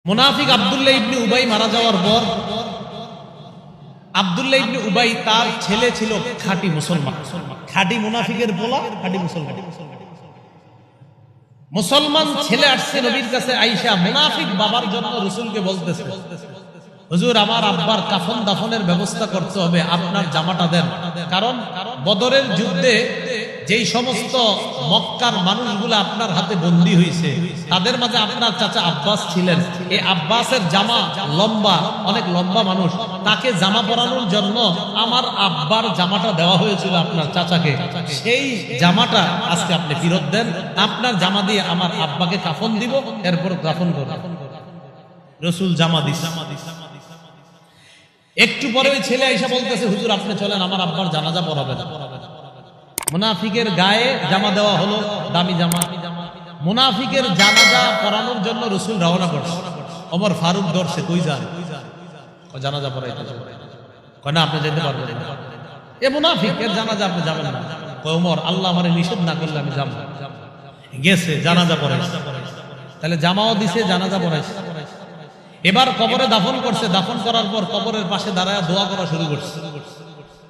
মুনাফিক আব্দুল্লাহ ইবনে উবাই মারা যাওয়ার পর আব্দুল্লাহ ইবনে উবাই তার ছেলে ছিল খাঁটি মুসলমান, খাঁটি মুনাফিকের পোলা, খাঁটি মুসলমান। মুসলমান ছেলে আসছে নবীর কাছে, আয়েশা মুনাফিক বাবার জন্য রাসূলকে বলতেছে, হুজুর আমার আব্বার কাফন দাফনের ব্যবস্থা করতে হবে, আপনার জামাটা দেন। কারণ বদরের যুদ্ধে যেই সমস্ত মক্কার মানুষগুলো আপনার হাতে বন্দী হয়েছে তাদের মাঝে আপনার চাচা আব্বাস ছিলেন। এই আব্বাসের জামা লম্বা, অনেক লম্বা মানুষ, তাকে জামা পরানোর জন্য আমার আব্বার জামাটা দেওয়া হয়েছিল আপনার চাচাকে। সেই জামাটা আজকে আপনি ফেরত দেন, আপনার জামা দিয়ে আমার আব্বাকে কাফন দিব, এরপর কাফন করব। রাসূল জামা দিছে। একটু পরে ওই ছেলে আয়েশা বলতেছে, হুজুর আপনি চলেন, আমার আব্বার জানাজা পড়াবেন। মুনাফিকের গায়ে জামা দেওয়া হলো, দামি জামা। মুনাফিকের জানাজা পড়ানোর জন্য রাসূল রওনা করছে। ওমর ফারুক ধরছে, কই যান? জানাজা পড়াইতে। কয় না, আপনি যেতে পারবেন না, এ মুনাফিকের জানাজা আপনি যাবেন না। কয় ওমর, আল্লাহ আমারে নিষেধ না করলে আমি যাব। গেছে, জানাজা পড়াইছে। তাহলে জামাও দিছে, জানাজা পড়াইছে। এবার কবরে দাফন করছে। দাফন করার পর কবরের পাশে দাঁড়ায় দোয়া করা শুরু করছে।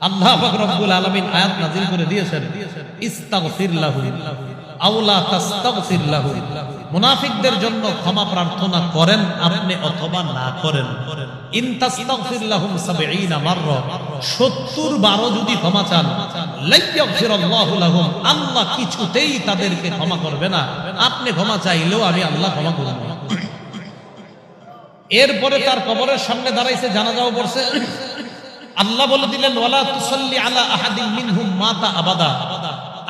আল্লাহ পাক রব্বুল আলামিন আয়াত নাযিল করে দিয়েছেন, ইস্তাগফির লাহু আও লা তাস্তাগফির লাহু। মুনাফিকদের জন্য ক্ষমা প্রার্থনা করেন আপনি অথবা না করেন। ইন তাস্তাগফির লাহুম ৭০ মাররা, ৭০ বারও যদি ক্ষমা চান, লা ইয়াগফিরুল্লাহু লাহুম, আল্লাহ কিছুতেই তাদেরকে ক্ষমা করবে না। আপনি ক্ষমা চাইলেও আমি আল্লাহ ক্ষমা করব না। এরপরে তার কবরের সামনে দাঁড়াইছে, জানাজাও পড়ছে। আল্লাহ বলে দিলেন, ওয়ালা তুসাল্লি আলা আহাদিন মিনহুম মাতা আবাদা,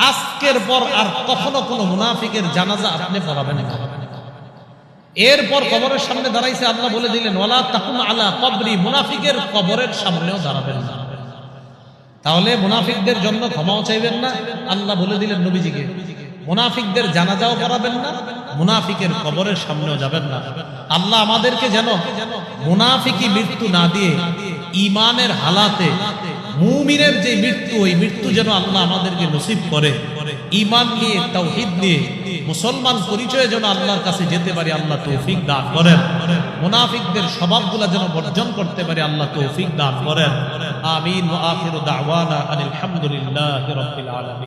আজকের পর আর কখনো কোনো মুনাফিকের জানাজা আপনি পড়াবেন না। এরপর কবরের সামনে দাঁড়াইছে, আল্লাহ বলে দিলেন, ওয়ালা তাকুম আলা কবরি, মুনাফিকের কবরের সামনেও দাঁড়াবেন না। তাহলে মুনাফিকদের জন্য ক্ষমাও চাইবেন না। আল্লাহ বলে দিলেন নবীজিকে, মুনাফিকদের জানাজাও পড়াবেন না, মুনাফিকের কবরের সামনেও যাবেন না। আল্লাহ আমাদেরকে যেন মুনাফিকি মৃত্যু না দিয়ে ঈমানের হালাতে মুমিনের যে মৃত্যু, ওই মৃত্যু যেন আল্লাহ আমাদেরকে নসিব করে। ঈমান নিয়ে, তাওহীদ নিয়ে, মুসলমান পরিচয়ে যেন আল্লাহর কাছে যেতে পারি, আল্লাহ তৌফিক দান করেন। মুনাফিকদের স্বভাবগুলো যেন বর্জন করতে পারি, আল্লাহ তৌফিক দান করেন। আমিন। ওয়া আখিরু দাওয়ানা আনিল হামদুলিল্লাহি রাব্বিল আলামিন।